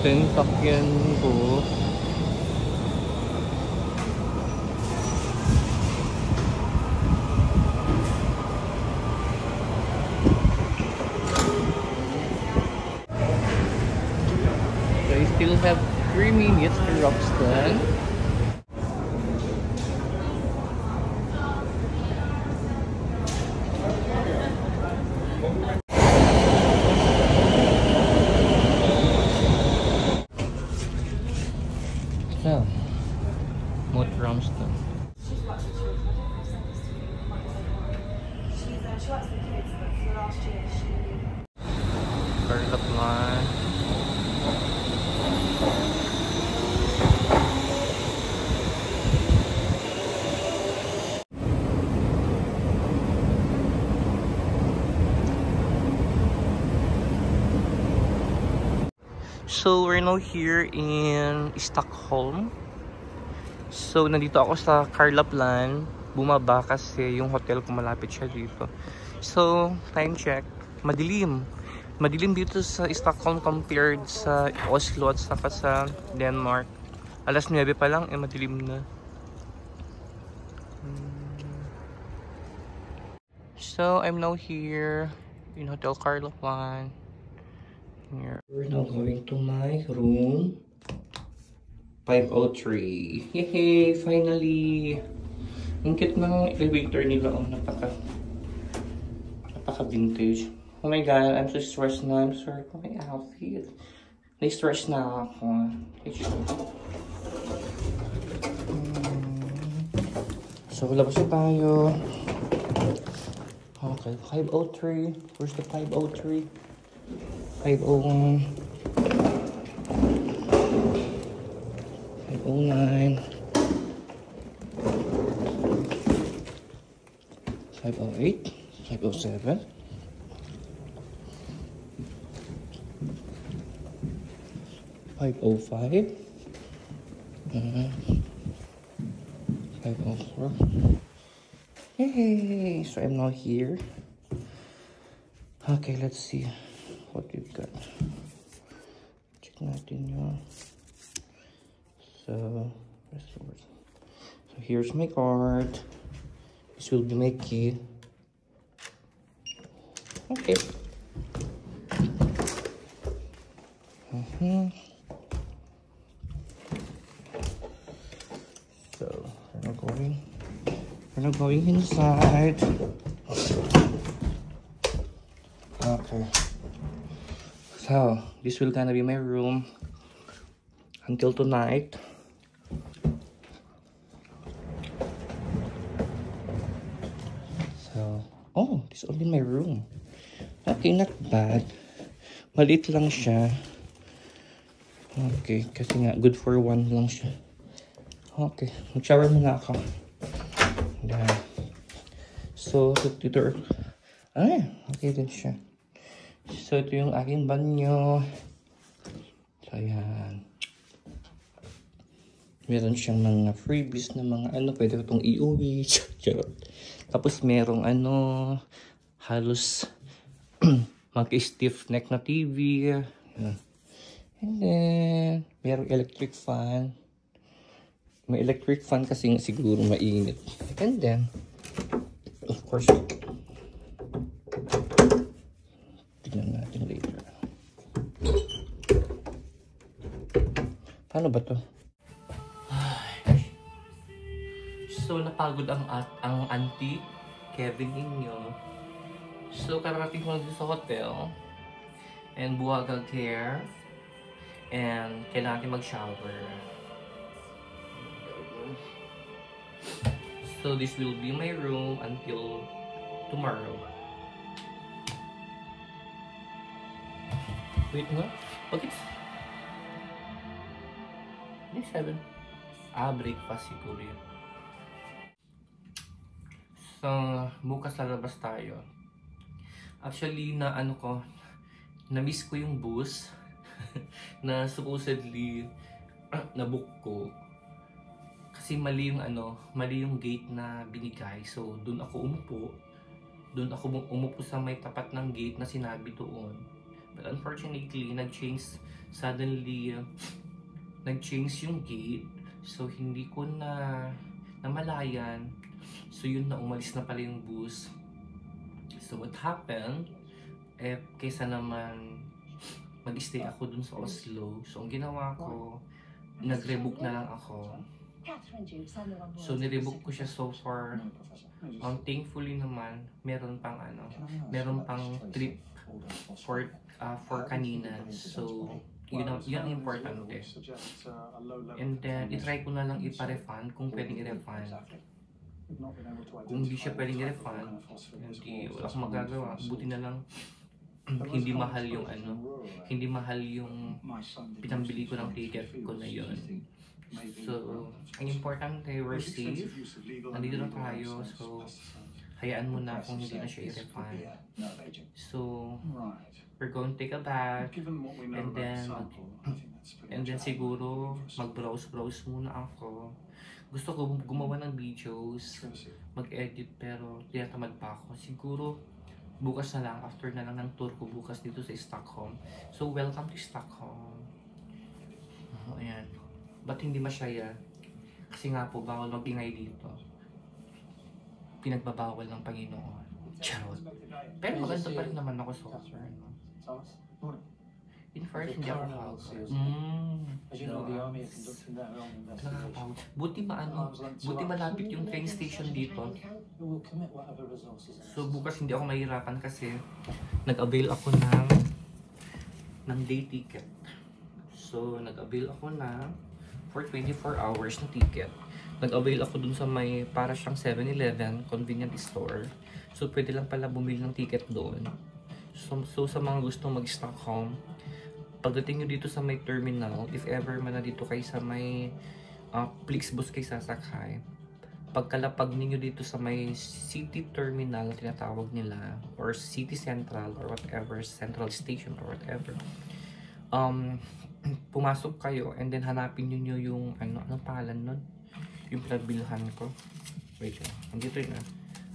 natin, sakyan ko. So I still have 3 minutes to Roxton. So, Mount Ramston. She watches the kids, but for last year she... Carla Plan. So we're now here in Stockholm. So nandito ako sa Karlaplan. Bumaba kasi yung hotel ko malapit siya dito. So time check, madilim. Madilim dito sa Stockholm compared sa Oslo at saka sa Denmark. Alas 9 pa lang, madilim na. So I'm now here in Hotel Karlaplan. Here. We're now going to my room 503. Yay! Finally! Ang cute ng elevator nila. Oh, napaka vintage. Oh my god, I'm so stressed na. I'm sorry for my outfit. Na-stress na ako. So, labas na tayo. Okay, 503. Where's the 503? 501. 509. 508. 507. 505. 504. Yay! So I'm now here. Okay, let's see what we've got. Check natin yun. So here's my card. This will be my key. Okay. So we're not going inside. Okay. So this will gonna be my room until tonight. So, oh, this is only my room. Okay, not bad. Maliit lang siya. Okay, kasi nga, good for one lang siya. Okay, mag-shower muna ako. Yan. So, dito, okay din siya. So, ito yung aking banyo. So, ayan. Meron siyang mga freebies na mga pwede ko itong iuwi. Tapos merong halos mag-stiff neck na TV. Ayan. And then, merong electric fan. May electric fan kasi siguro mainit. And then, of course, tignan natin later. Paano ba to? So, napagod ang auntie, Kevin Inyo. So, kararating ko lang dito sa hotel. And buwagang hair. And kailangan natin mag-shower. So, this will be my room until tomorrow. Wait nga. Bakit? It's 7. Breakfast siguro yun. So, bukas lalabas tayo. Actually, na-miss ko yung bus na supposedly na-book ko. Kasi mali yung gate na binigay. So, doon ako umupo sa may tapat ng gate na sinabi doon. But unfortunately, suddenly, nag-change yung gate. So, hindi ko namalayan. So, yun na, umalis na pala yung bus. So, what happened? Kaysa naman mag-stay ako dun sa Oslo. So, ang ginawa ko, nag-rebook na lang ako. So, nirebook ko siya so far. Thankfully naman, meron pang trip for kanina. So, yun ang importante. And then, itry ko na lang ipa-refund kung pwedeng i-refund. Kung hindi siya pwedeng i-refund, wala akong magagawa. Buti na lang, hindi mahal yung pinambili ko ng ticket ko na yun. So, ang importante, we're safe. Nandito na tayo, so hayaan mo na kung hindi na siya i-refund. So, we're going to take a bath, and then siguro mag-browse muna ako. Gusto ko gumawa ng videos, mag-edit, pero tinatamad pa ako. Siguro bukas na lang, after na lang ng tour ko bukas dito sa Stockholm. So, welcome to Stockholm. Ayan. Ba't hindi masaya? Kasi nga po, bawal mag-ingay dito. Pinagbabawal ng Panginoon. Charot. Pero maganda pa rin naman ako so far. No? In first, hindi ako hawak. Buti malapit yung train station dito. So bukas hindi ako mahirapan kasi nag-avail ako ng day ticket. So nag-avail ako for 24 hours na ticket. Nag-avail ako dun sa may para siyang 7-Eleven convenient store. So pwede lang pala bumili ng ticket doon. So sa mga gustong mag-Stockholm, pagdating nyo dito sa may terminal, if ever man na dito kayo sa may Flixbus kayo sasakay, pagkalapag ninyo dito sa may city terminal, tinatawag nila, or city central, or whatever, central station, or whatever, pumasok kayo, and then hanapin nyo yung, anong pangalan nun? Yung pinagbilhan ko. Wait lang, andito yun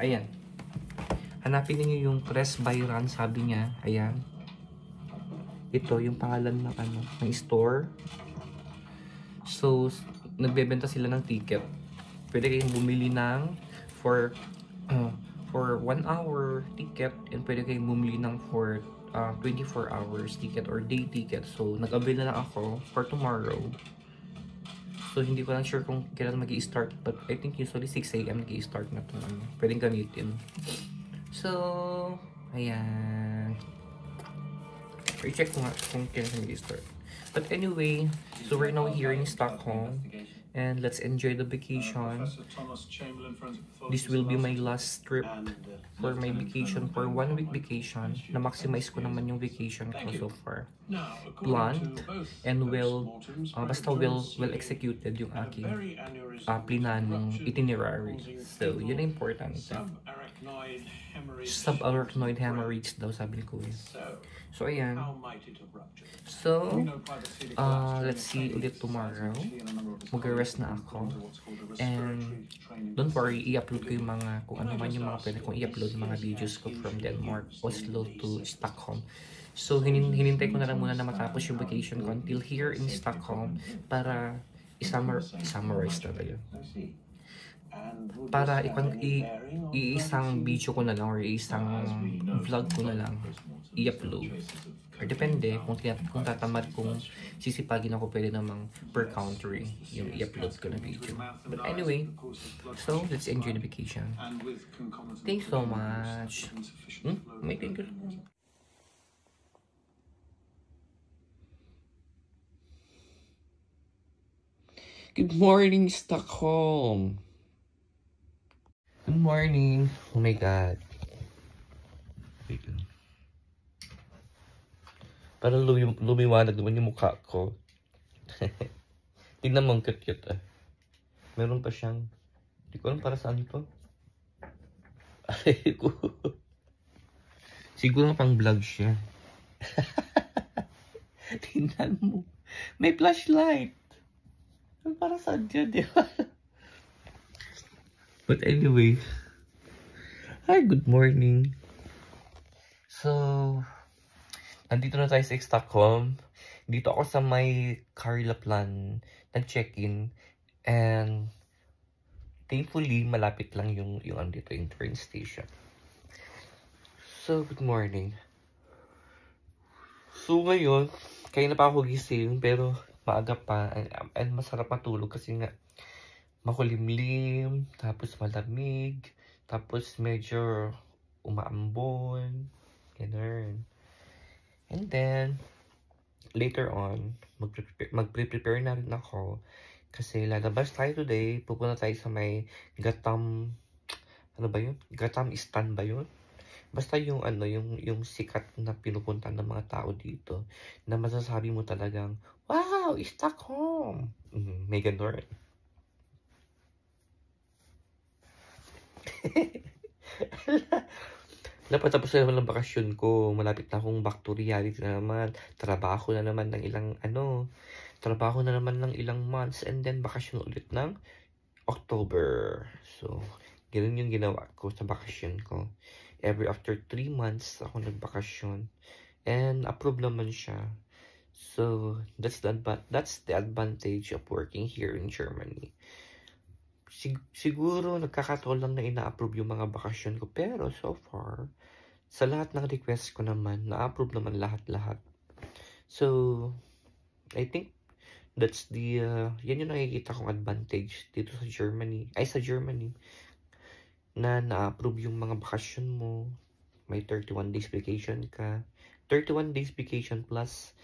Ayan. Hanapin niyo yung Press by Run, sabi niya. Ayan. Ito yung pangalan ng store. So, nagbebenta sila ng ticket. Pwede kayong bumili for 1 hour ticket, and pwede kayong bumili for 24 hours ticket or day ticket. So, nag-avail na lang ako for tomorrow. So, hindi ko lang sure kung kailan mag-i-start, but I think usually 6 AM mag-i-start na ito. Pwedeng gamitin. So, ayan. I-check ko nga kung kailan mag-i-start. But anyway, so we're now here in Stockholm. And let's enjoy the vacation. This will be my last trip for my vacation, for 1 week vacation. Na-maximize ko naman yung vacation ko so far. Planned and basta well executed yung aking plinanong itinerary. So, yun ang important. Subarachnoid hemorrhage daw, sabi ni Kuya. So, ayan. So, let's see ulit tomorrow. Mag-rest na ako. And, don't worry, i-upload ko yung kung ano man yung mga pwede kong i-upload yung mga videos ko from Denmark, Oslo to Stockholm. So, hinintay ko na lang muna na matapos yung vacation ko until here in Stockholm para i-summarize talaga. Para iisang video ko na lang or isang vlog ko na lang i-upload. Or depende kung tatamad kung sisipagin ako, pwede namang per country yung i-upload ko na video. But anyway, so let's enjoy the vacation. Thanks so much. May thank you. Good morning, Stockholm. Good morning. Oh my God. Wait lang. Parang lumiwanag naman yung mukha ko. Tignan mo, ang cute-cute Meron pa siyang, hindi ko alam para saan ito. Siguro pang vlog siya. Tignan mo. May flashlight. Para saan dyan, di ba? But anyway. Hi, good morning. So, Nandito na tayo sa Stockholm. Dito ako sa may Karlaplan. Nag-check-in. And thankfully, malapit lang yung andito yung train station. So, good morning. So, ngayon, kaya na pa ako gising, pero maaga pa. And masarap matulog kasi nga makulimlim, tapos malamig, tapos medyo umaambon, ganun. And then, later on, magpre-prepare na rin ako kasi lalabas tayo today, pupunta tayo sa may Gatam, ano ba yun? Gatam Istan ba yun? Basta yung ano, yung sikat na pinupunta ng mga tao dito na masasabi mo talagang, wow, Stockholm! May ganun. Napatapos na naman ang bakasyon ko. Malapit na akong back to reality na naman. Trabaho na naman ng ilang months and then bakasyon ulit ng October. So, ganun yung ginawa ko sa bakasyon ko. Every after 3 months ako nagbakasyon. And approve naman siya. So, that's the advantage of working here in Germany. Siguro nagkakataon lang na ina-approve yung mga bakasyon ko. Pero so far, sa lahat ng request ko naman, na-approve naman lahat-lahat. So, I think that's yan yung nakikita kong advantage dito sa Germany. Na na-approve yung mga bakasyon mo. May 31 days vacation ka. 31 days vacation plus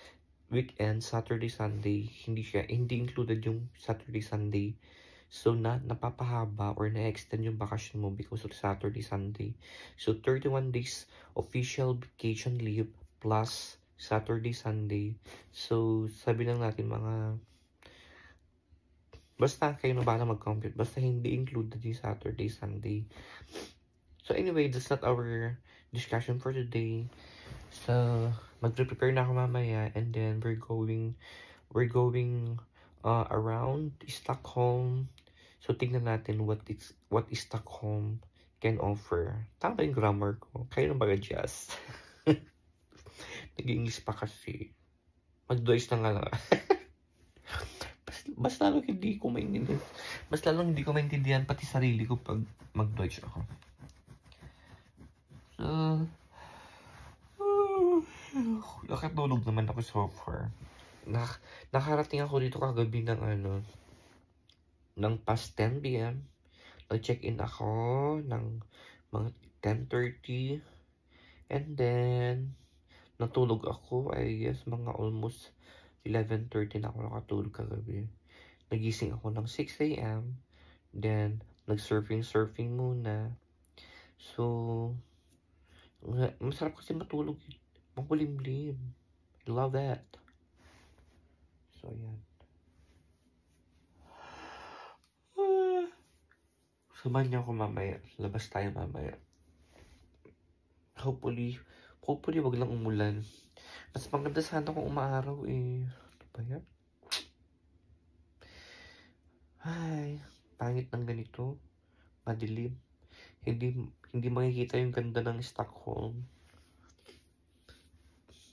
weekend, Saturday, Sunday. Hindi included yung Saturday, Sunday. So, napapahaba or na-extend yung bakasyon mo because of Saturday, Sunday. So, 31 days official vacation leave plus Saturday, Sunday. So, sabi lang natin basta kayo na bahala mag-compute. Basta hindi included yung Saturday, Sunday. So, anyway, that's not our discussion for today. So, mag-prepare na ako mamaya and then we're going around Stockholm. So, tingnan natin what is Stockholm can offer. Tama yung grammar ko. Kayo na mag-adjust. Nag-English pa kasi. Mag-Deutsch na nga lang. Mas lalong hindi ko maintindihan pati sarili ko pag mag-Deutsch ako. So, nakatulog naman ako so far. Nakarating ako dito kagabi ng past 10 p.m. Nag-check-in ako ng mga 10:30. And then, natulog ako. I guess mga almost 11:30 na ako nakatulog kagabi. Nagising ako ng 6 a.m. Then, nag-surfing muna. So, masarap kasi matulog. Makulimlim. I love that. So, yan. Samahan niyo ako mamaya. Labas tayo mamaya. Hopefully wag lang umulan. Mas maganda sana kung umaaraw eh. Ano ba yan? Ay, pangit ng ganito. Madilim. Hindi makikita yung ganda ng Stockholm.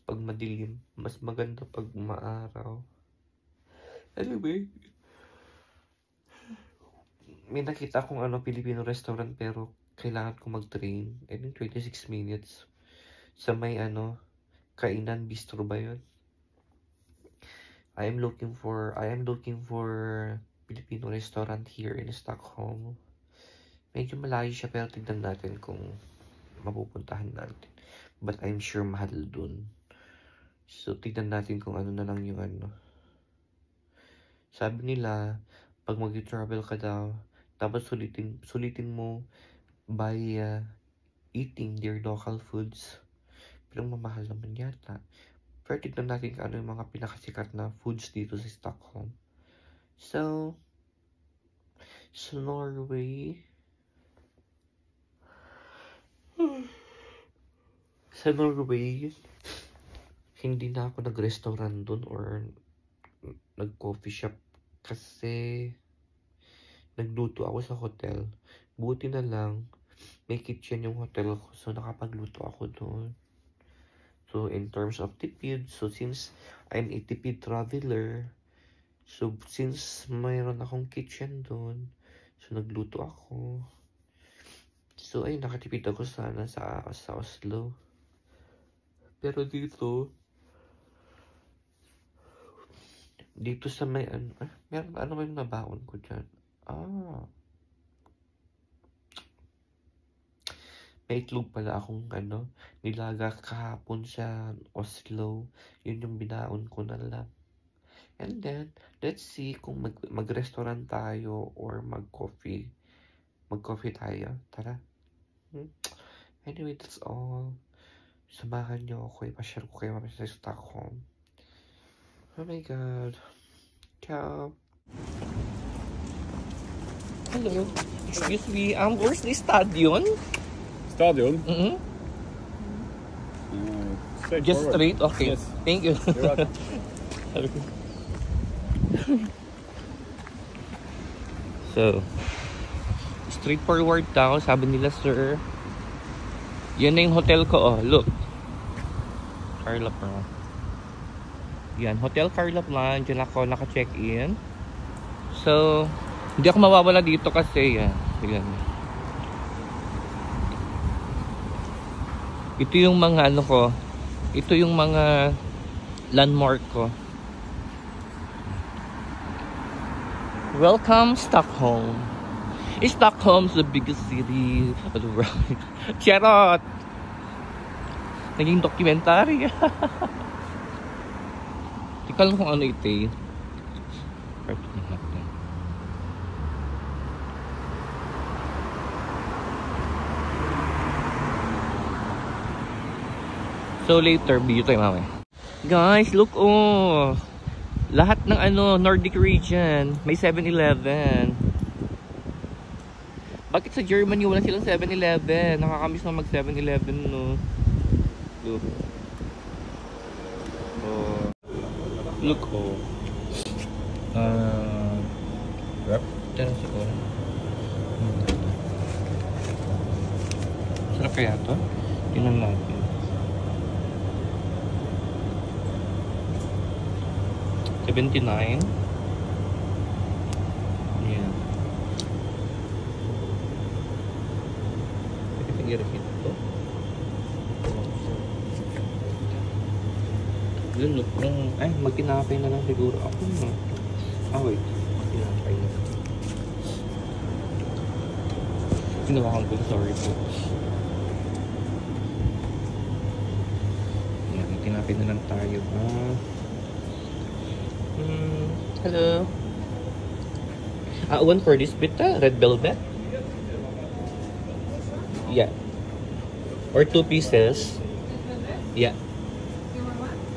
Pag madilim, mas maganda pag umaaraw. Anyway, may nakita akong Filipino restaurant pero kailangan ko mag-train. I think 26 minutes. Sa may Kainan Bistro ba yun? I am looking for Filipino restaurant here in Stockholm. Medyo malayo siya pero tignan natin kung mapupuntahan natin. But I'm sure mahal dun. So tignan natin kung ano na lang yung Sabi nila, pag mag-travel ka daw, tapos sulitin mo by eating their local foods. Pero mamahal naman yata. Pero tignan natin kung ano yung mga pinakasikat na foods dito sa Stockholm. So Norway. Sa Norway, hindi na ako nag-restaurant dun or nag-coffee shop kasi nagluto ako sa hotel. Buti na lang, may kitchen yung hotel ko so nakapagluto ako doon. So, in terms of tipid, so since I'm a tipid traveler, so since mayroon akong kitchen doon, so nagluto ako. So, ay, nakatipid ako sana sa Oslo. Pero dito sa may meron ano may nabaon ko dyan. May itlog pala akong nilaga kahapon sa Oslo. Yun yung binaon ko na lang. And then, let's see kung mag-restaurant tayo or mag-coffee. Mag-coffee tayo. Tara. Anyway, that's all. Samahan nyo ako. Ipashare ko kayo mamaya sa Stockholm. Oh my God. Ciao. Hello. Excuse me. Where's the stadion? Stadion? Mm-hmm. Straight Just forward. straight? Okay. Yes. Thank you. You're welcome. So, straightforward daw, sabi nila, sir. Yan na yung hotel ko, oh. Look. Carla Plan. Yan, Hotel Carla Plan. Diyan ako naka-check-in. So, hindi ako mawawala dito kasi, yan. Yan. Ito yung mga ko. Ito yung mga landmark ko. Welcome, Stockholm. Stockholm's the biggest city of the world. Charot! Naging documentary. Hindi ko alam kung ano ito eh. So later, video tayo mamaya. Guys, look oh! Lahat ng Nordic region, may 7-Eleven. Bakit sa Germany wala silang 7-Eleven? Nakakamiss na mag 7-Eleven, no? Look. Oh. Look, oh. Wrap? Diyan siguro. Sarap kaya to? Tingnan natin. $79. Yeah. Pwede pang i-repeat ito. Look, ay, magtinapay na lang siguro ako. Wait. Magtinapay na lang. Ginawa ko, sorry po. Yan, magtinapay na lang tayo. Hello. One for this bit, red velvet. Yeah. Or 2 pieces. Yeah.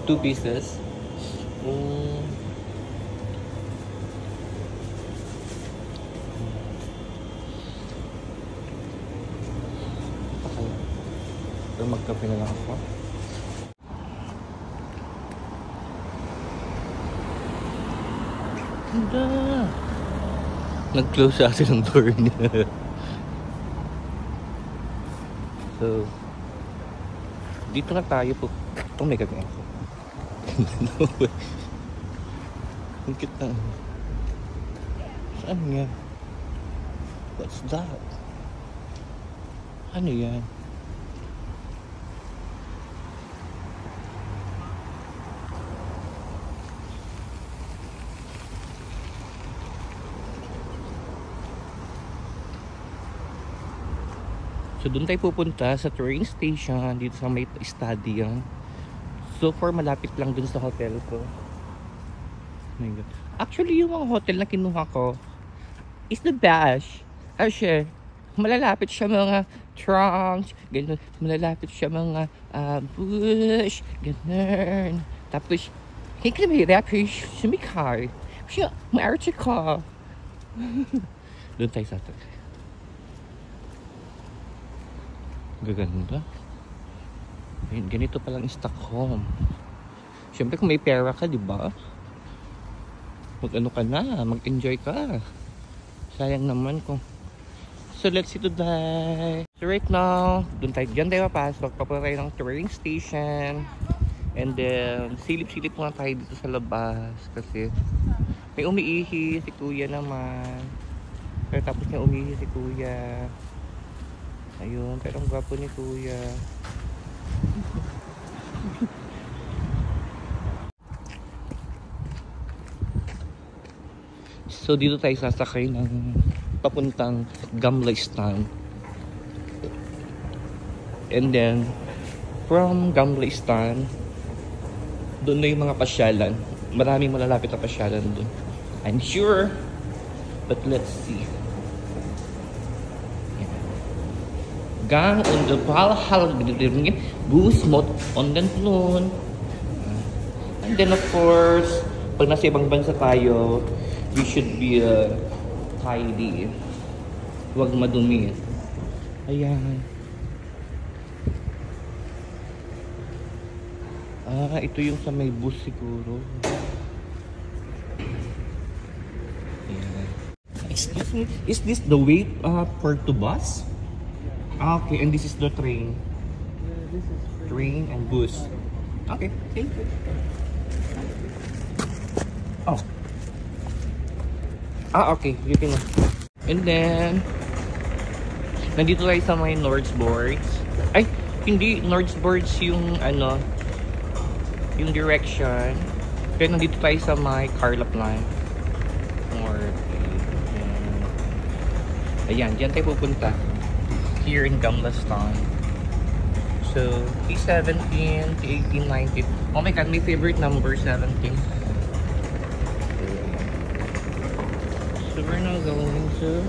2 pieces. Okay. Pero magkape na lang ako. Nag-close sa atin ang door niya. So, dito na tayo po. Oh my God. No way. Ang cute na. Saan nga? What's that? Ano yan? So doon tayo pupunta sa train station dito sa may stadium. So for malapit lang dun sa hotel ko. Oh my God. Actually yung mga hotel na kinuha ko is the best. Kasi malalapit siya mga trunks, ganun. Malalapit siya mga bush, ganun. Tapos hindi ka na mahirap sumikay. Kasi may arte ka. Doon tayo sa hotel. Gaganda. Ganito palang Stockholm. Siyempre kung may pera ka, di ba? Mag-ano ka na, mag-enjoy ka. Sayang naman kung... So let's see today. So right now, dyan tayo papasok. Papunta tayo ng train station. And then, silip-silip muna tayo dito sa labas kasi may umiihi si kuya naman. Pero tapos niya umiihi si kuya. Ayun, pero ang gwapo ni kuya. So dito tayo sasakay ng papuntang Gamleystan. And then, from Gamleystan, doon na yung mga pasyalan. Maraming malalapit na pasyalan doon. I'm sure. But let's see. Gang und Valhalla bus mot on den noon. And then of course, pag nasa ibang bansa tayo, we should be tidy. Huwag madumi. Ayan. Ito yung sa may bus siguro. Ayan. Excuse me, is this the way for to bus? Okay, and this is the train. Yeah, this is Train and bus. Okay, thank you. Oh. Okay, you can. And then, nandito tayo sa may Nordsboards. Ay, hindi, Nordsboards yung ano, yung direction. Pero nandito tayo sa may Karlaplan. Ayan, dyan tayo pupunta. Here in Gamleystan. So, P17 to 1890. Oh my god, my favorite number, 17. So, we're now going to...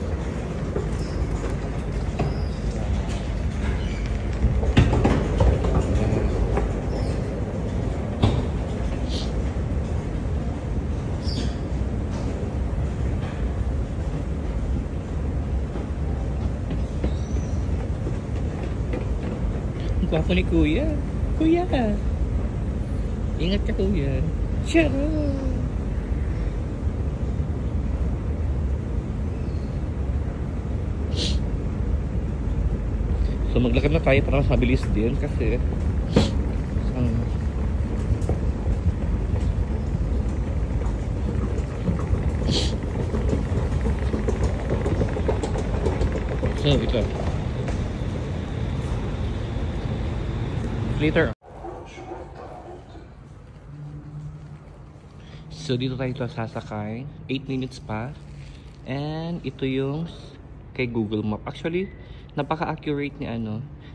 Gwapo ni kuya. Kuya. Ingat ka kuya. Charot. So maglakad na tayo para mas mabilis din kasi so ito later. So dito tayo sasakay. 8 minutes pa. And ito yung kay Google Map. Actually, napaka-accurate ni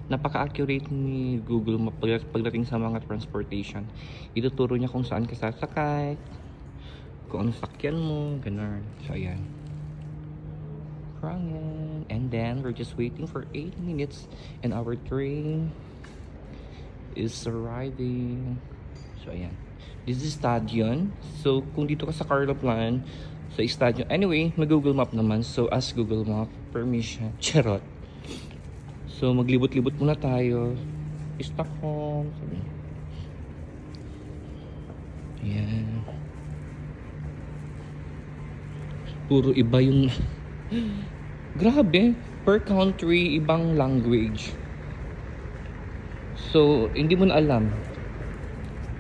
napaka-accurate ni Google Map pagdating sa mga transportation. Ituturo niya kung saan ka sasakay, kung anong sakyan mo, ganun. So ayan. And then we're just waiting for 8 minutes and our train is arriving. So ayan, this is stadion. So kung dito ka sa Karlaplan sa stadion, anyway may Google Map naman, so ask Google Map permission. Charot. So maglibot-libot muna tayo. Stockholm. Ayan, puro iba yung grabe, per country ibang language. So, hindi mo na alam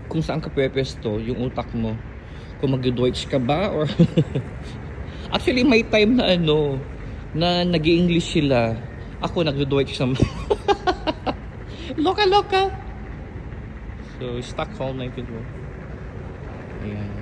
kung saan ka pwepesto yung utak mo. Kung mag-Deutsch ka ba or... Actually, may time na na nag-i-English sila. Ako nag-Deutsch naman. Loka-loka! So, Stockholm na ito. Ayan.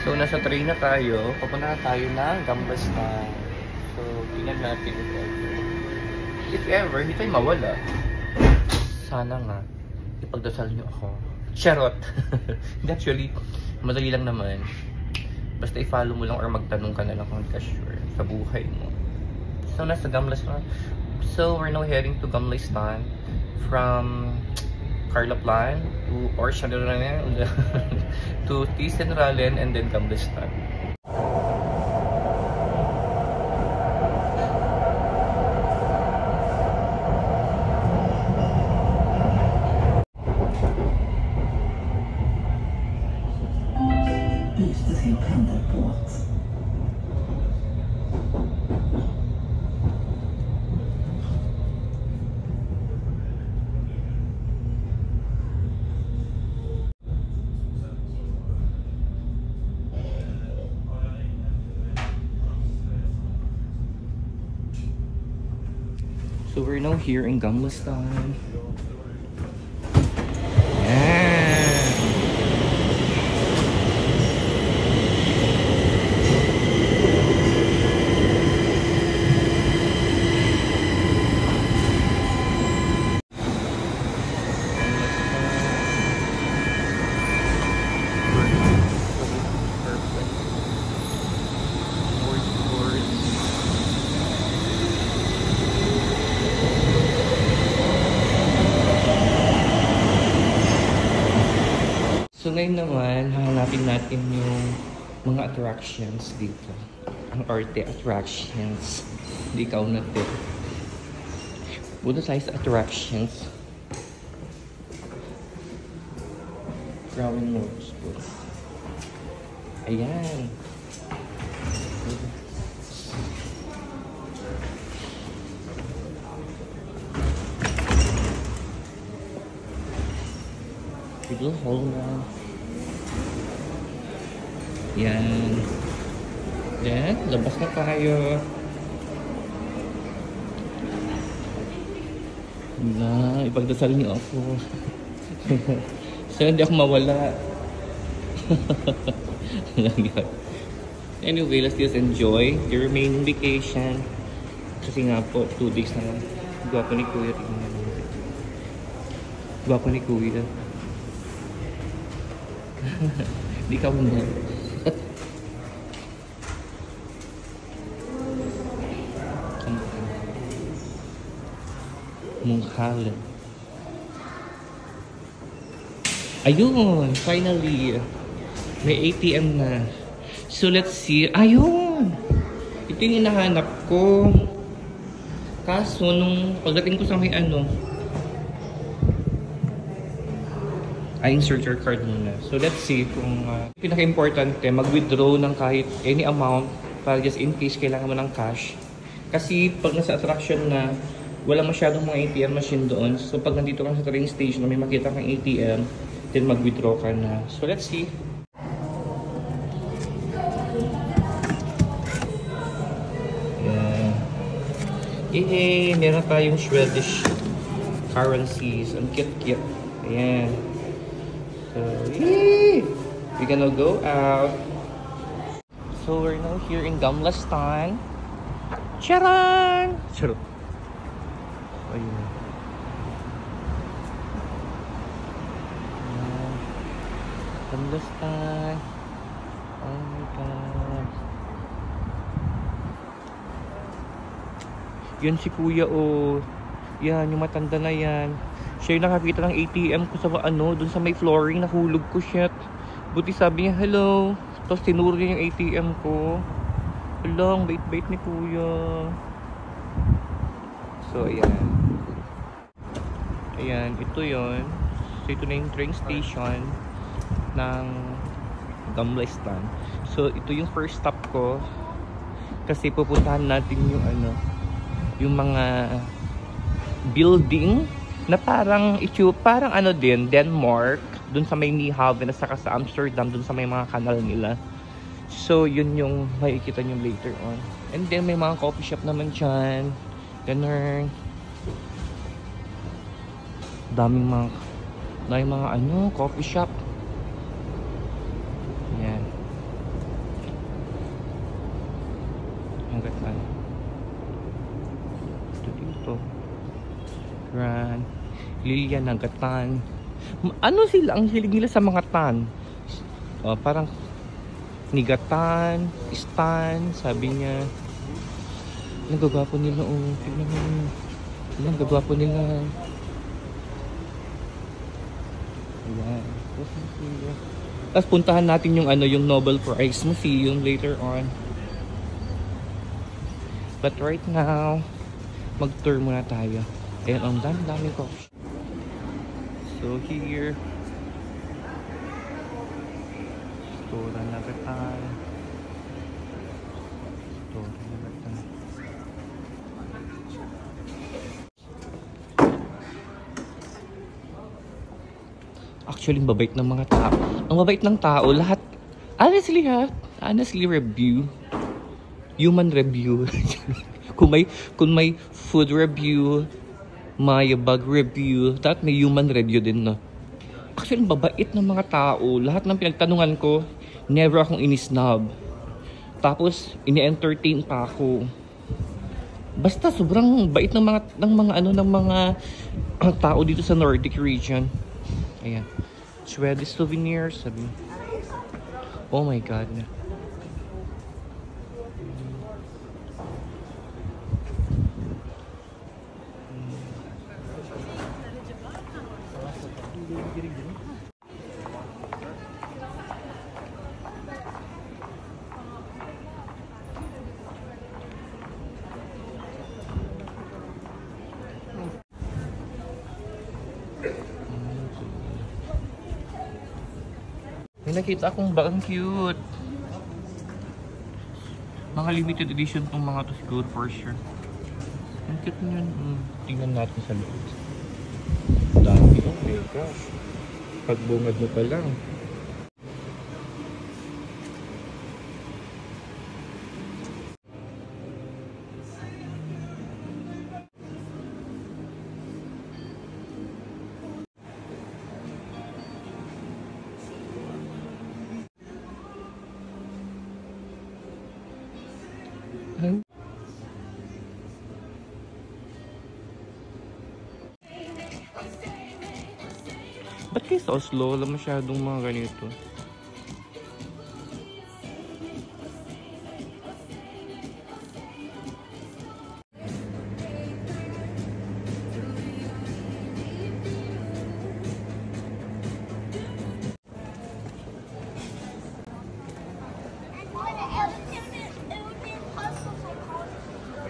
So, nasa train na tayo. Papunta na tayo ng Gamleystan. So, tingnan natin ito. If ever, hindi tayo mawala. Sana nga, ipagdasal nyo ako. Charot! Actually, madali lang naman. Basta i-follow mo lang or magtanong ka na lang kung hindi ka sure sa buhay mo. So, nasa Gamleystan. So, we're now heading to Gamleystan from Karlaplan to Orshaderane to Tisenralen and then Gamleystan. So we're now here in Gamlastan. So ngayon naman, hahanapin natin yung mga attractions dito. Ang arte attractions. Hindi ikaw natin. Punta tayo sa attractions. Crown Moors po. Ayan. Little hole na. Yan. Yan. Labas na tayo. Na, ipagdasal niyo ako. So, hindi ako mawala. Anyway, let's just enjoy the remaining vacation. Kasi nga po, 2 days na lang. Gwapo ni Kuya. Gwapo ni Kuya. Di ka muna. Munghala. Ayun! Finally! May ATM na. So let's see. Ayun! Ito yung hinahanap ko. Kaso nung pagdating ko sa may insert your card muna. So let's see kung pinaka-importante mag-withdraw ng kahit any amount para just in case kailangan mo ng cash. Kasi pag nasa attraction na wala masyadong mga ATM machine doon. So pag nandito ka sa train station may makita kang ATM, then mag-withdraw ka na. So let's see. Yay! Meron tayong Swedish currencies. Ang cute-cute. Ayan. So, yay! We're gonna go out. So, we're now here in Gamlastan. Charan! Charot. Ayun. Gamlastan. Oh my God. Yan si Kuya, oh. Yan, yung matanda na yan. Siya yung nakakita ng ATM ko sa dun sa may flooring, nahulog ko, shit. Buti sabi niya, hello. Tapos tinuro niya yung ATM ko. Hello, ang bait-bait ni Kuya. So, ayan. Ayan, ito yon. So, ito na yung train station ng Gamlastan. So, ito yung first stop ko. Kasi pupuntahan natin yung yung mga building na parang din Denmark dun sa may Nyhavn at saka sa Amsterdam dun sa may mga kanal nila. So yun yung makikita nyo later on. And then may mga coffee shop naman dyan. Ganun. Daming mga coffee shop. Yan. Hanggat na. Ran, Lilian, Nagatan. Ano sila? Ang hilig nila sa mga tan. Parang nigatan, stan, sabi niya. Ang gagwapo nila, oh. Tignan mo. Ang gagwapo nila. Ayan. Tapos puntahan natin yung yung Nobel Prize Museum later on. But right now, mag-tour muna tayo. Ayan, ang dami ko. So here, Stora Nagatan. Actually, ang babait ng mga tao. Ang babait ng tao, lahat, honestly review. human review. kung may food review, may bug review, dapat may human review din, no? Kasi ang babait ng mga tao. Lahat ng pinagtanungan ko, never akong inisnob. Tapos, ini-entertain pa ako. Basta sobrang bait ng mga tao dito sa Nordic region. Ayan. Swedish souvenirs, sabi. Oh my God. May nakita akong bakang cute. Mga limited edition tong mga to siguro for sure. Ang cute nyo. Tingnan natin sa loob. Dami. Oh my gosh. Pagbungad mo pa lang. Ba't kayo sa Oslo? Wala masyadong mga ganito.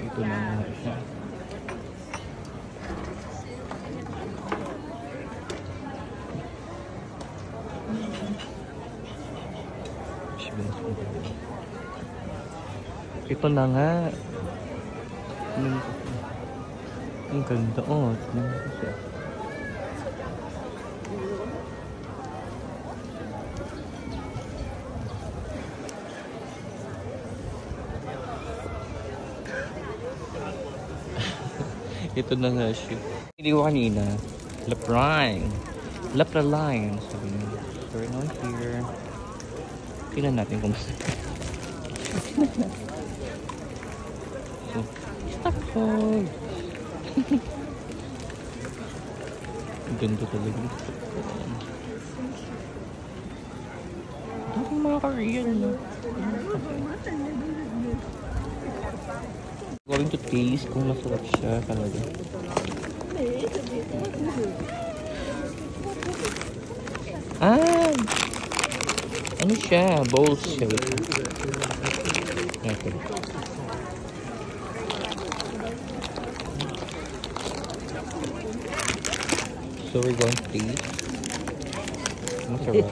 Ito na nga siya. Ito na nga. Ang ganda. Oh, tignan mo siya. Ito na nga siya. Hindi ko kanina. Lapraline. Sabi niya. Turn on here. Tingnan natin kung Stockholm. Ang ganda talaga. Ang mga Korean, no? Going to taste kung masarap siya talaga. Ano siya? Bowls siya. Okay. So we're going to taste. Masarap.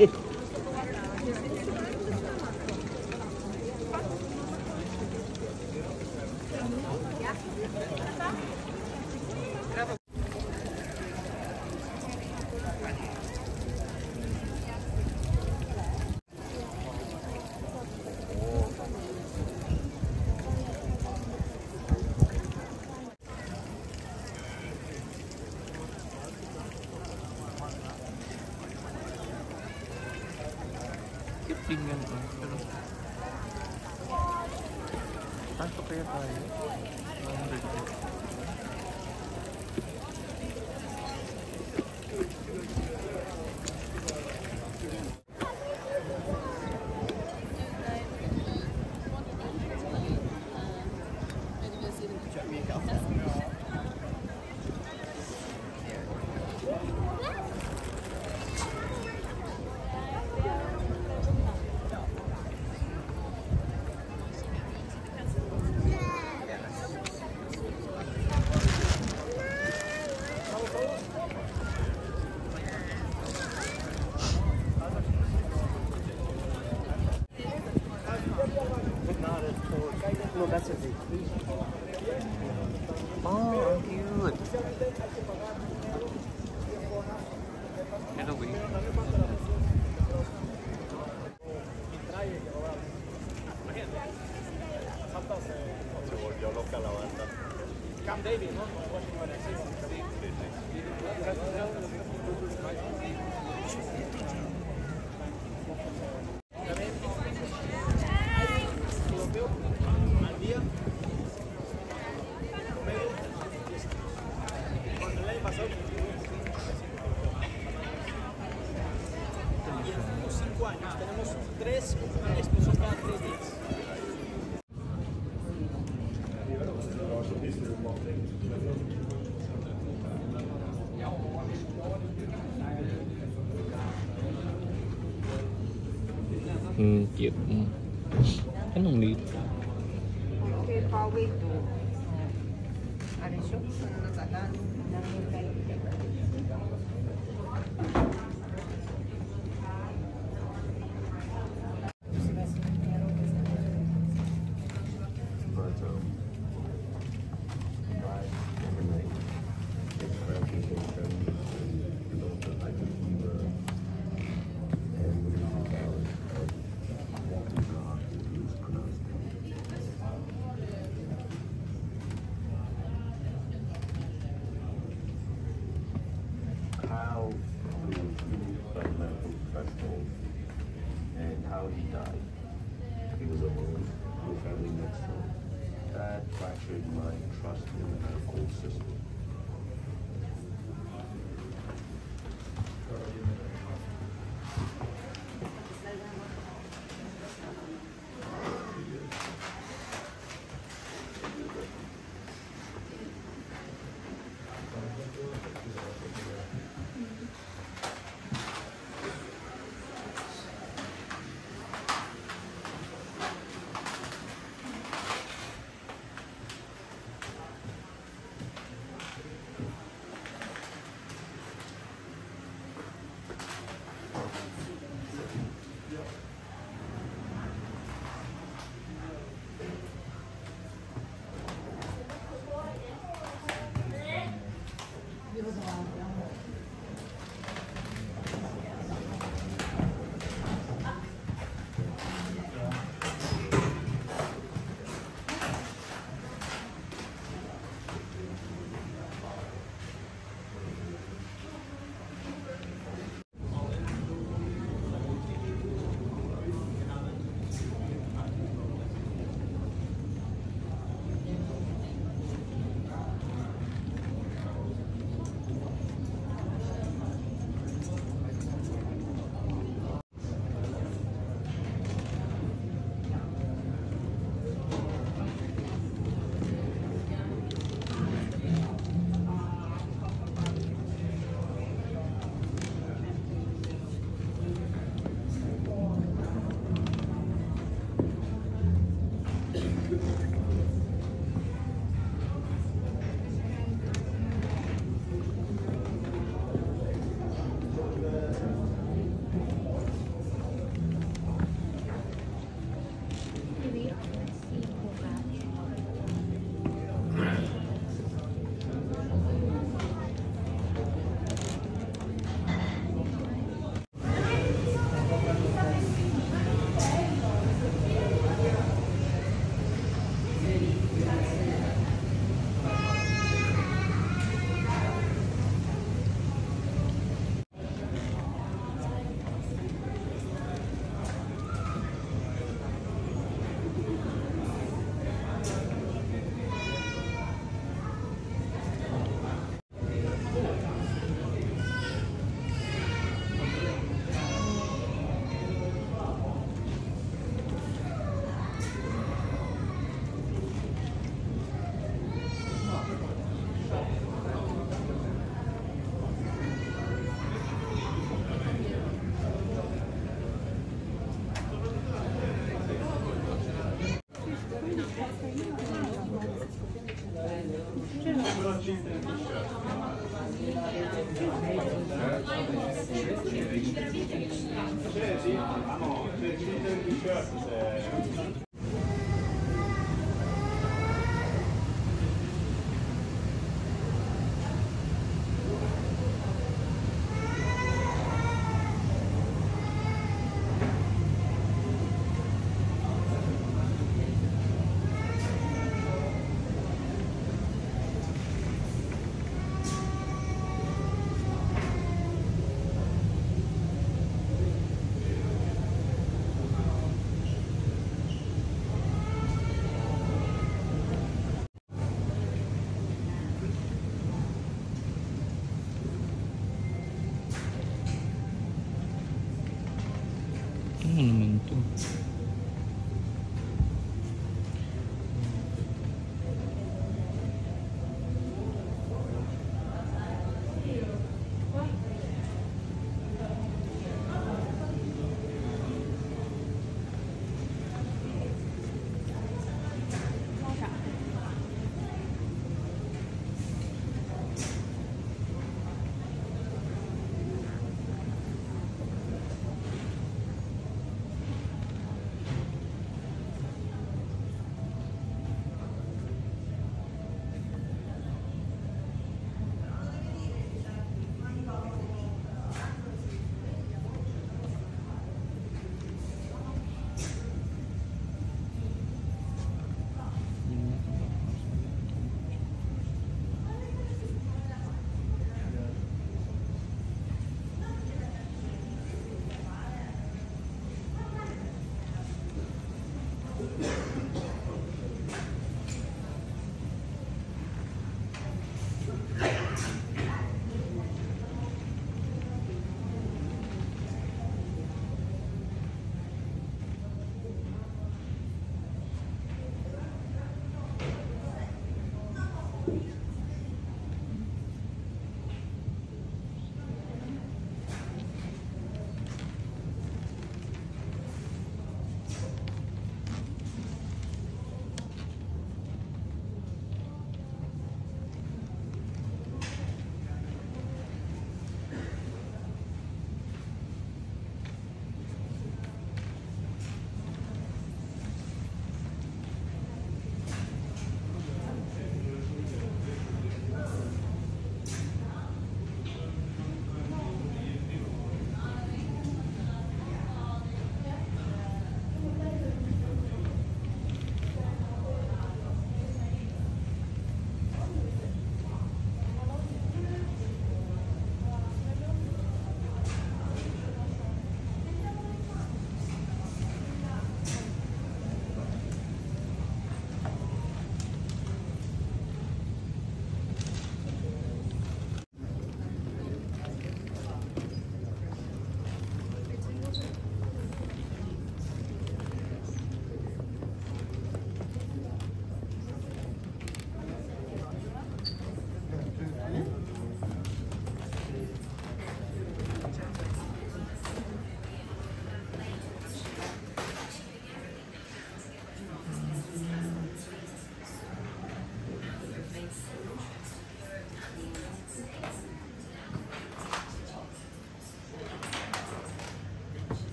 Tingnan ko. Pero tanto kaya tayo? 100. No, that's a vacation. Oh, cute. Anyway. Cute. Anong late? Okay, pawid to. Ano siya? Natalan. How he was really fundamental threshold and how he died. He was alone, no family next to him. That fractured my trust in the medical system.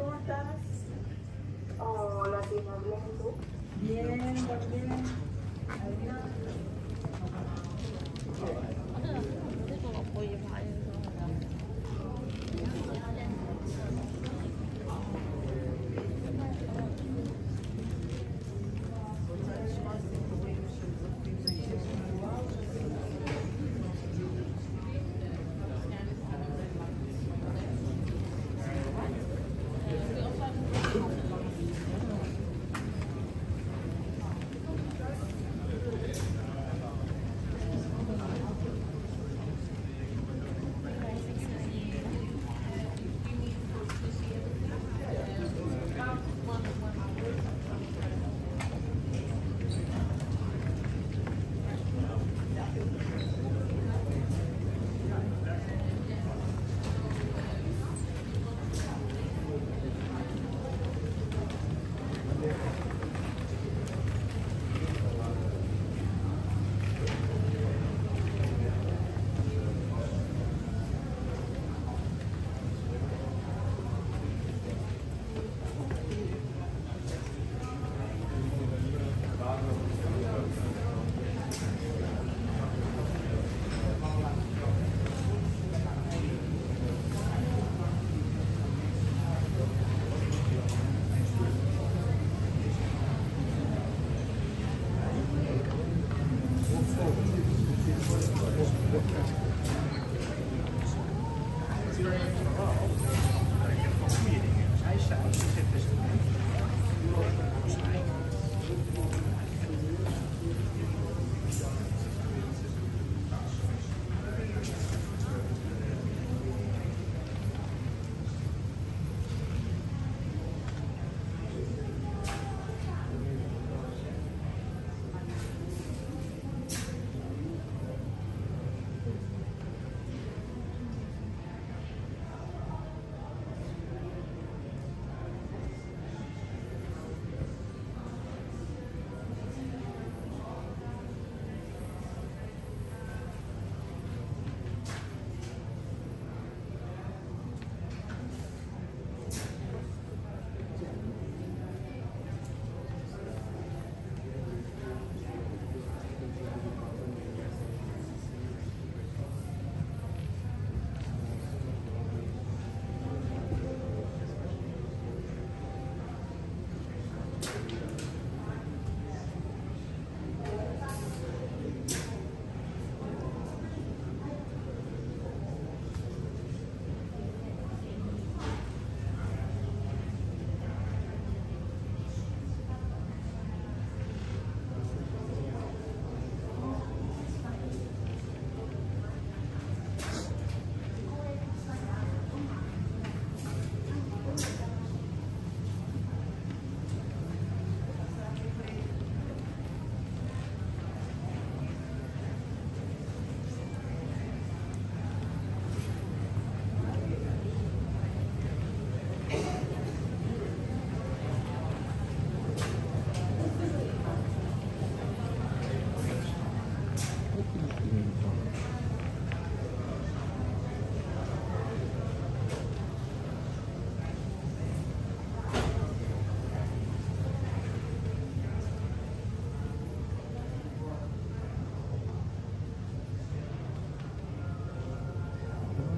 ¿cómo estás? Hola, Tina, ¿bien tú? Bien, también.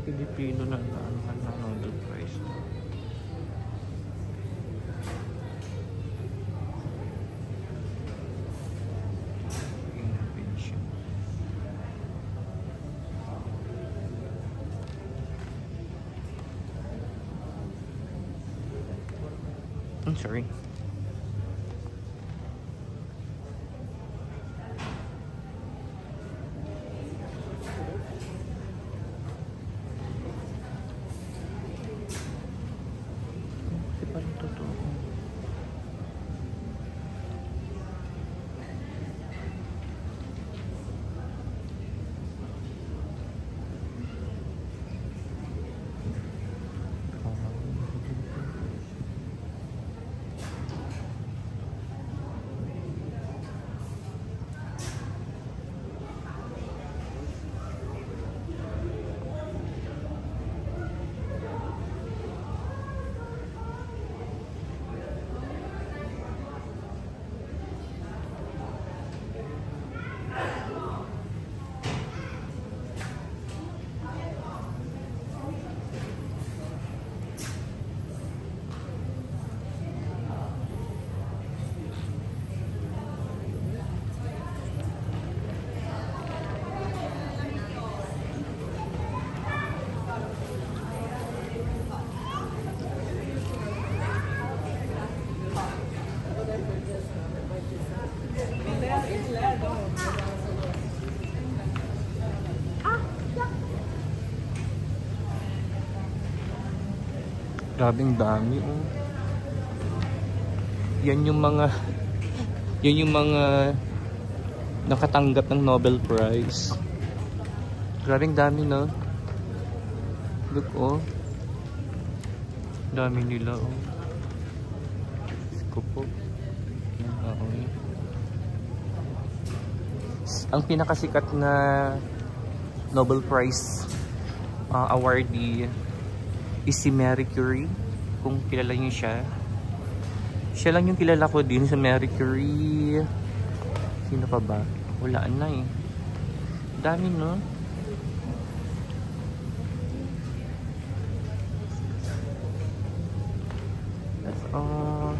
Pilipino na nanonood price. I'm sorry. Grabing dami, oh. Yan yung mga nakatanggap ng Nobel Prize. Grabing dami, no? Look, oh. Dami nila, oh. Ko po. Okay. Ang pinakasikat na Nobel Prize awardee is si Marie Curie. Kung kilala niyo siya. Siya lang yung kilala ko din sa Marie Curie. Sino pa ba? Wala na eh. Dami, no? That's all.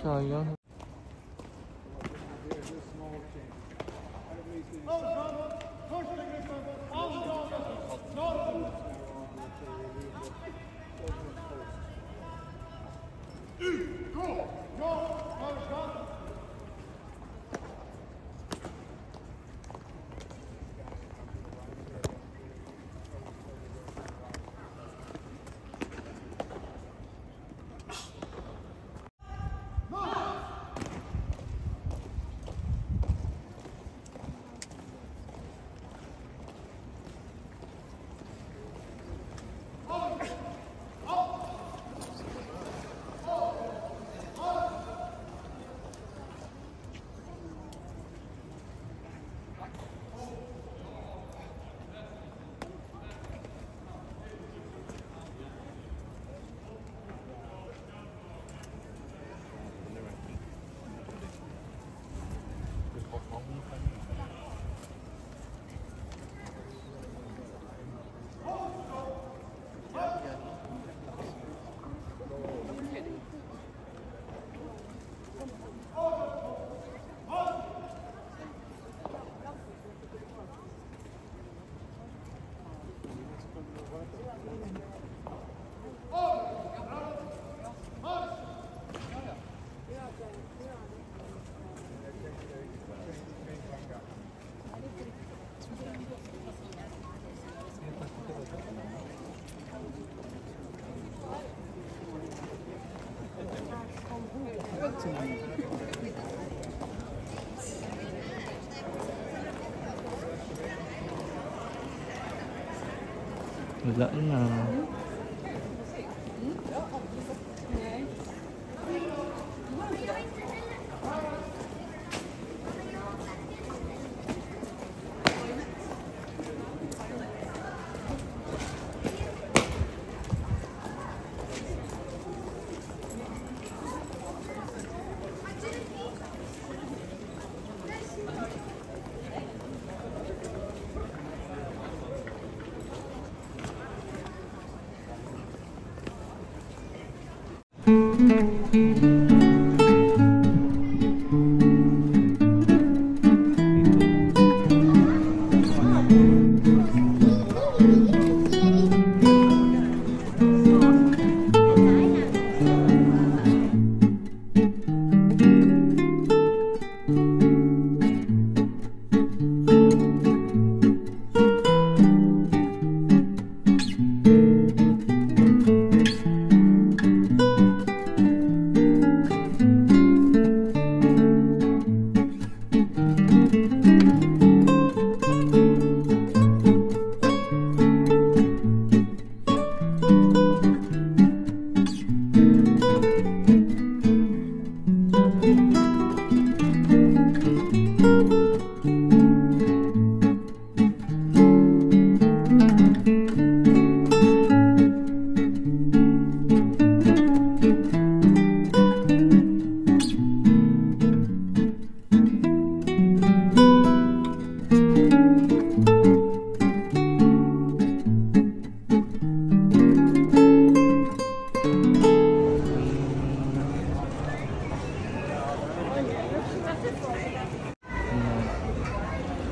sayang. Wala na.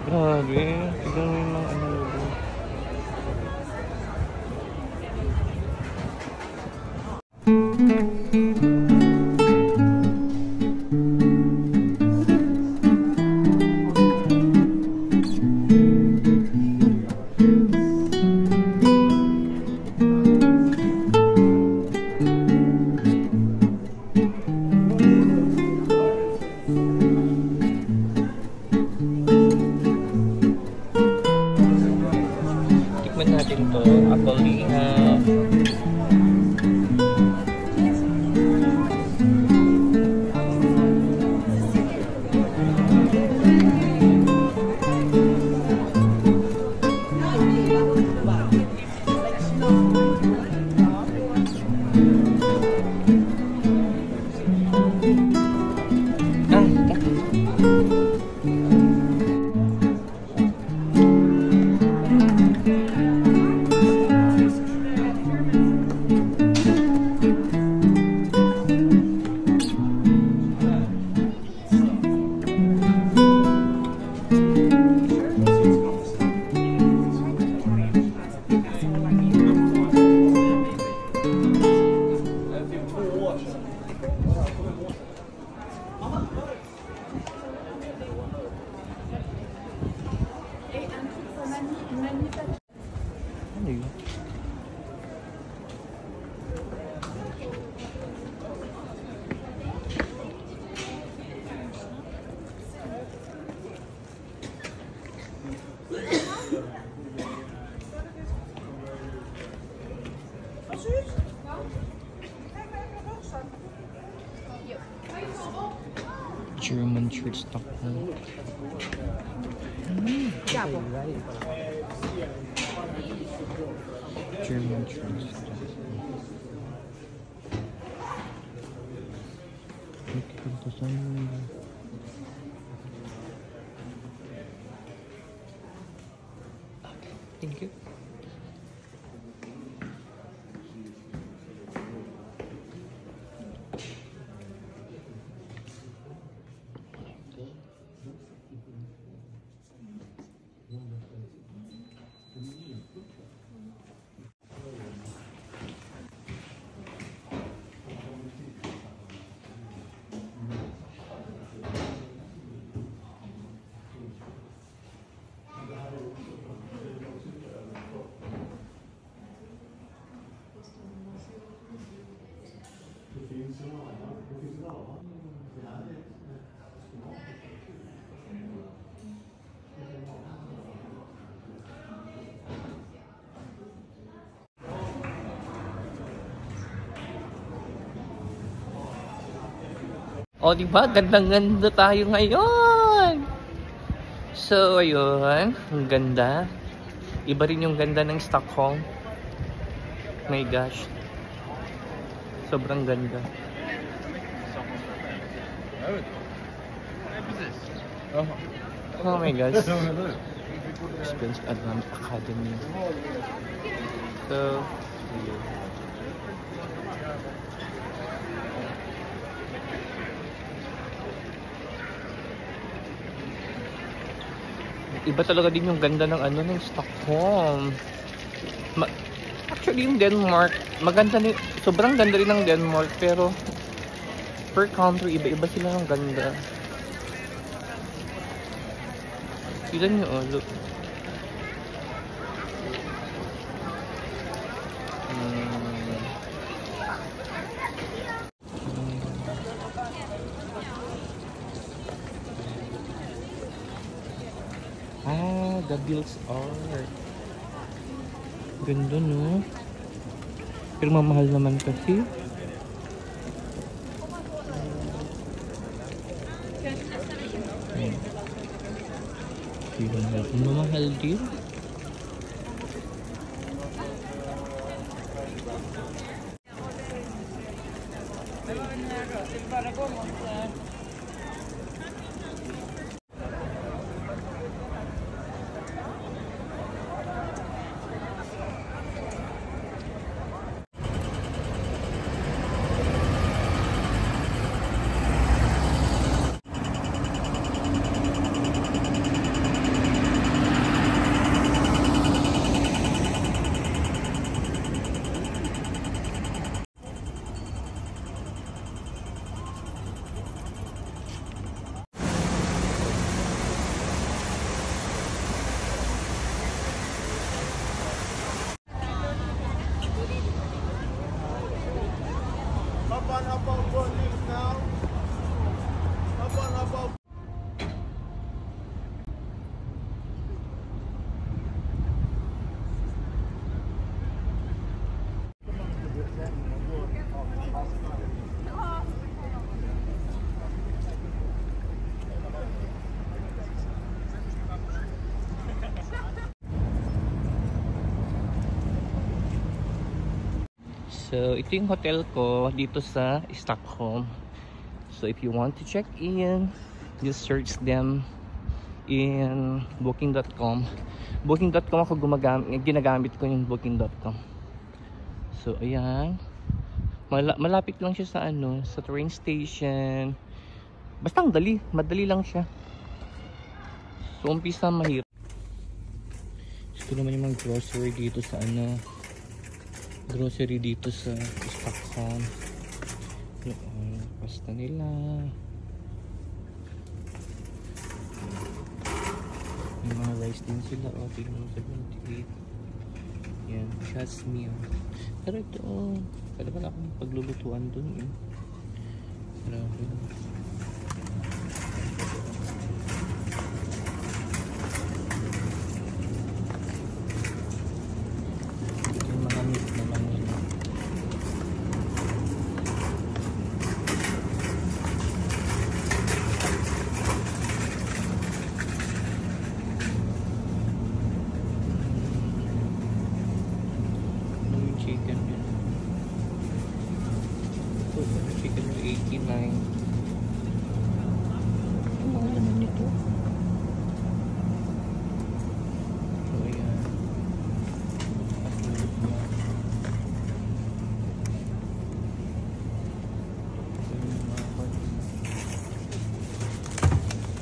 Grabe, tignan mo yung mga ano. Ano yun? German church Stockholm. German church Stockholm. Okay, thank you. O, diba? Gandang-ganda tayo ngayon. So, ayun. Ang ganda. Iba rin yung ganda ng Stockholm. My gosh. Sobrang ganda. Oh my gosh. Experience Advanced Academy. So, ayun. Iba talaga din yung ganda ng ano ng Stockholm. Actually yung Denmark, maganda ni sobrang ganda rin ng Denmark, pero per country iba-iba sila ng ganda. Tignan niyo, oh, look. The bills are ganda, no? Pero mamahal naman kasi. Mamahal din. So, ito yung hotel ko dito sa Stockholm. So, if you want to check in, just search them in booking.com. Booking.com ako ginagamit ko yung booking.com. So, ayan. Malapit lang siya sa ano, sa train station. Basta ang madali lang siya. So, umpisa mahirap. Ito naman yung mga grocery dito sa ano, grocery dito sa Stockholm. Yung pasta nila. Yung mga rice din sila. O, tingnan mo 78. Yan, jasmine. Pero ito, pwede pala akong paglulutuan dun eh. Grabe. Ito yung mga meat naman yun. Chicken yun. Ito, chicken yung 89. Ang mga naman nito. So, ayan. Patulog niya.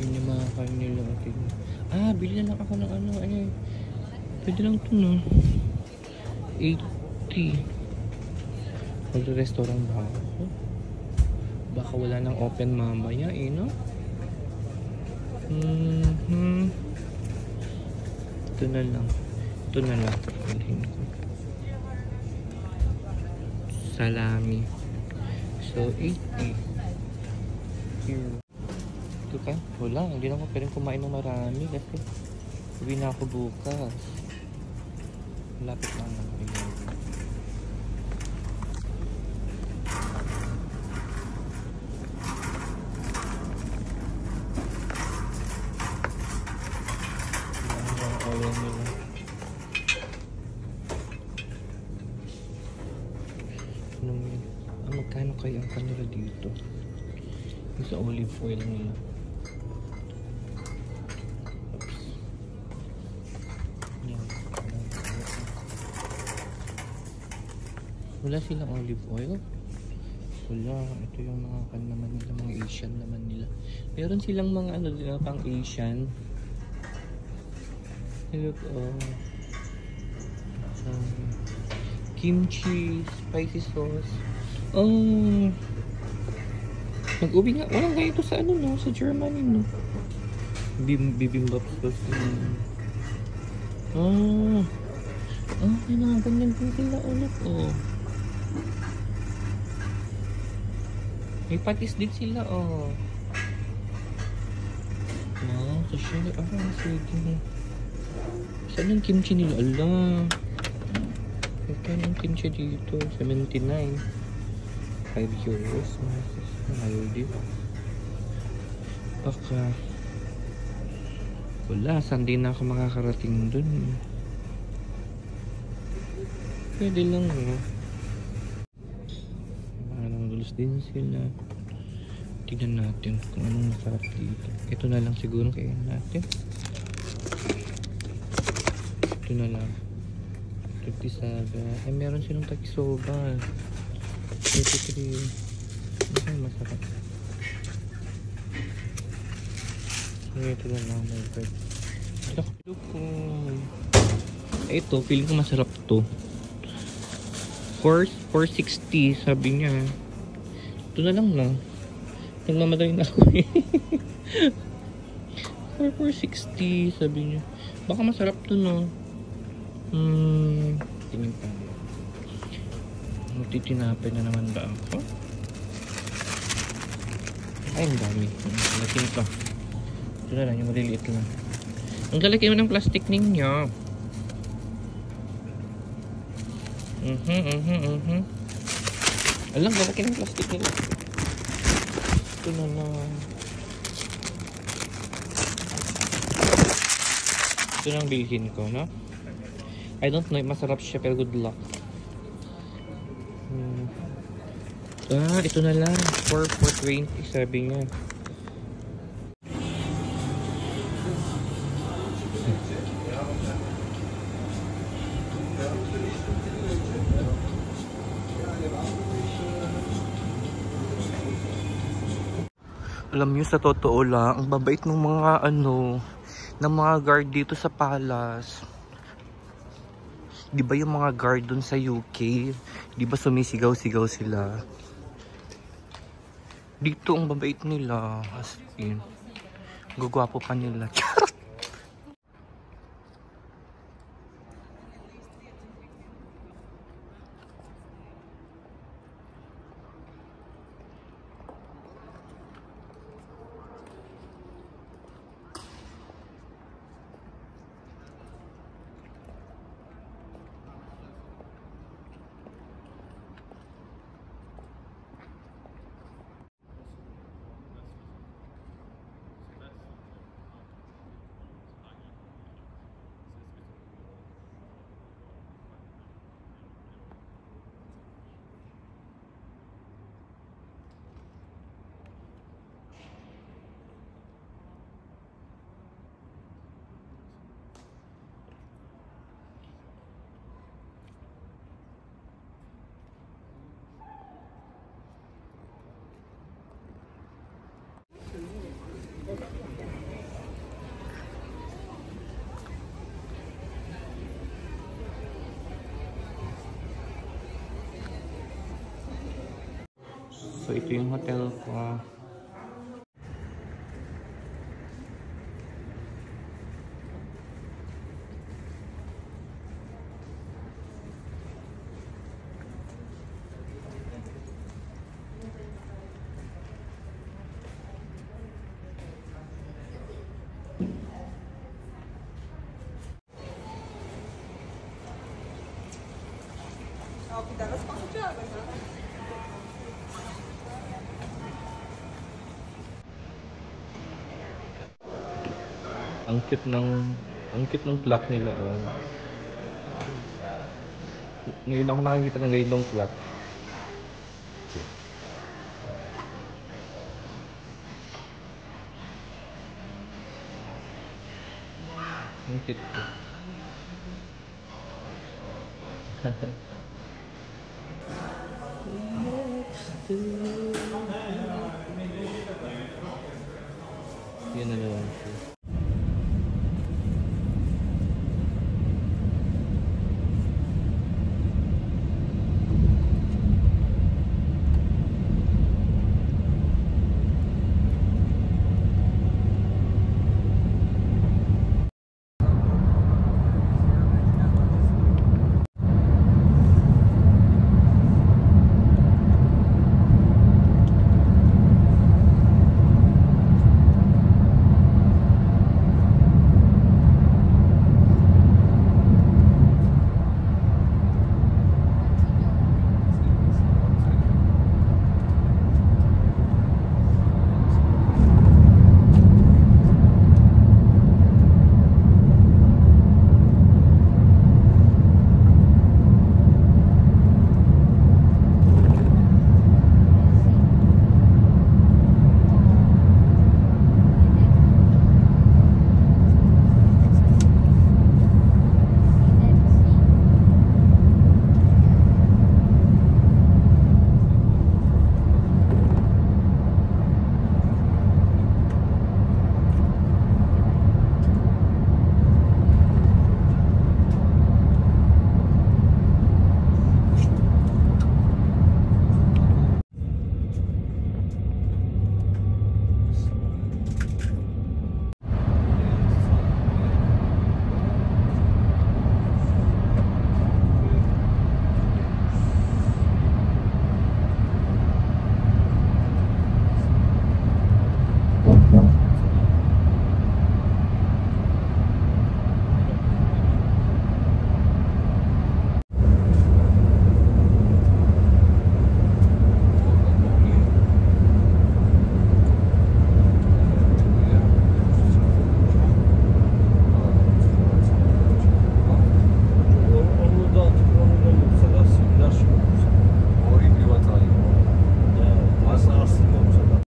Yun yung mga kain nila. Ah, bili na lang ako ng ano. Ay, pwede lang ito, no? 80. Mag-restaurant ba ako? Baka wala nang open mamaya eh, no? Ito na lang. Ito na lang. Alhin ko. Salami. So, 80. Here. Ito ka? Wala. Hindi na ako pwedeng kumain ng marami kasi uwi na ako bukas. Lapit lang naman. Magkano kaya ang kanila dito? Yung sa olive oil nila. Oops. Yan. Wala silang olive oil? Wala. Ito yung mga kan naman nila, mga Asian naman nila. Meron silang mga ano nila pang Asian. Look, kimchi, spicy sauce. Oh, mag-ubi nga. Walang ganito sa ano, no? Sa Germany, no? Bibimbap sauce. Okay na. Ganyan din sila ulit, oh. May patis din sila, oh. Wow, so siya. Sige. Saan yung kimchi nila? Ala. Saan yung kimchi dito? 79. 5 euros. Mahal din. Baka wala. Saan din ako makakarating dun? Pwede lang, no? Mga noodles din sila. Tignan natin kung anong masarap dito. Ito na lang siguro kaya natin. Ito na lang. 57. Ay, meron silang takisoba. 33. Ano kayo masarap? Ito na lang. Ito, feeling ko masarap to. 460 sabi niya. Ito na lang na. Nagmamadali na ako eh. 460 sabi niya. Baka masarap to, no? Tingin pa. Magtitinapay na naman ba ako? Ay, ang dami. Laki nito. Ito na lang, yung maliliit lang. Ang lalaki mo ng plastic ninyo. Alam, lalaki ng plastic nila. Ito na lang. Ito lang bilhin ko, no? I don't know, masarap siya pero good luck. Ito na lang. 420 sabi niya. Alam niyo, sa totoo lang, ang babait ng mga ng mga guard dito sa palace. Di ba yung mga guard dun sa UK, di ba sumisigaw-sigaw sila? Dito ang babait nila. As in, gugwapo pa nila. So ito yung hotel ko. Ang cute ng clock nila. Oh. Ngayon ako nakakita ng ganitong clock. Ang cute ko. Yun na naman siya.